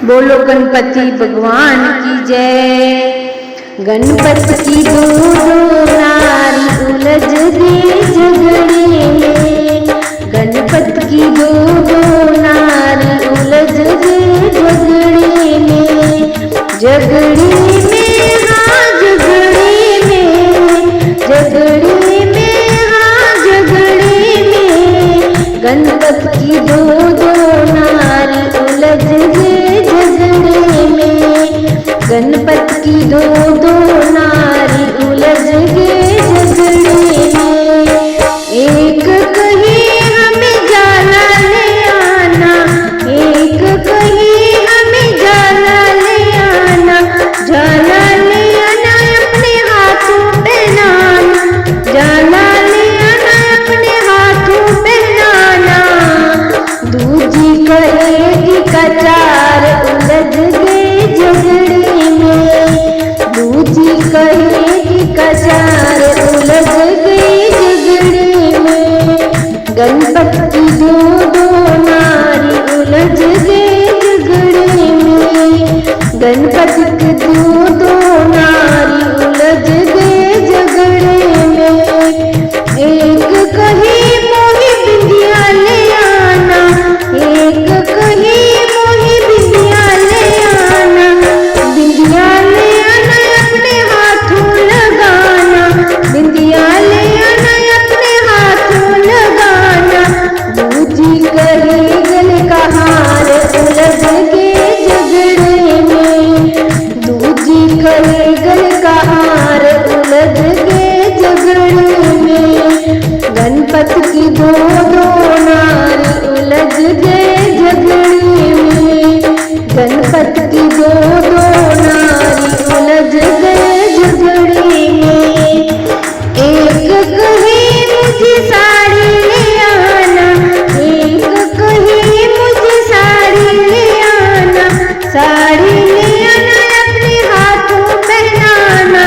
बोलो गणपति भगवान की जय। गणपति की दो नारी उलझ गई झगड़े में। गणपति की दो नारी उलझ गई झगड़े में। झगड़े में हाँ झगड़े में, झगड़े में हाँ झगड़े में। गणपति की दो नारी उलझ गई झगड़े में। गणपति की दो नारी उलझ गई झगड़े में। एक कही हमें जाला ले आना, एक कही हमें जाला ले आना। जाला ले आना अपने हाथों पहनाना, जाला ले आना अपने हाथों पहनाना। दूजी कहेगी कचार उलझ गए झगड़े में। दूजी कहेगी कचार उलझ गई झगड़े में। गणपति की दो नारी उलझ गई झगड़े में। गणपति की दो नारी उलझ गई झगड़े में। एक कही मोही बिंदिया ले आना, एक कही मोही बिंदिया ले आना। बिंदिया ले आना अपने हाथों लगाना, बिंदिया ले आना अपने हाथों लगाना। दूजी कही गले का हार उलझ गए झगड़े में। दूजी कही गले का हार उलझ गए झगड़े में। गणपति की दो नारी उलझ गए झगड़े में। गणपति की दो नारी उलझ गए झगड़े में। एक कही मुझे साड़ी ले आना, एक कही मुझे साड़ी ले आना। साड़ी ले आना अपने हाथों पहनाना,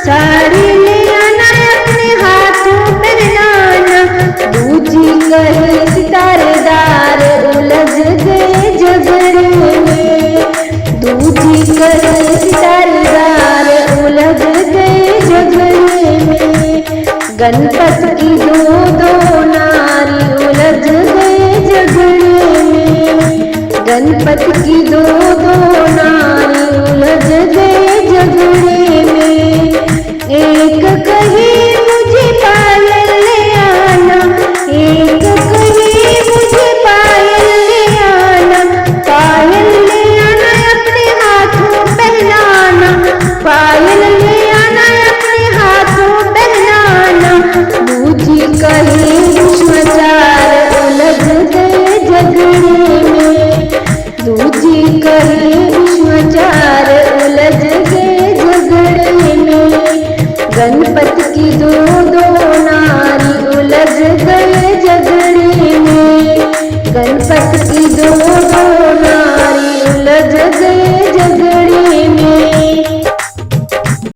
साड़ी ले आना अपने हाथों पहनाना। दूजी कहे सितारेदार उलझ गए झगड़े में। दूजी कहे सितारेदार उलझ गए झगड़े में। गणपति की दो नारी उलझ गए झगड़े में। गणपति की दो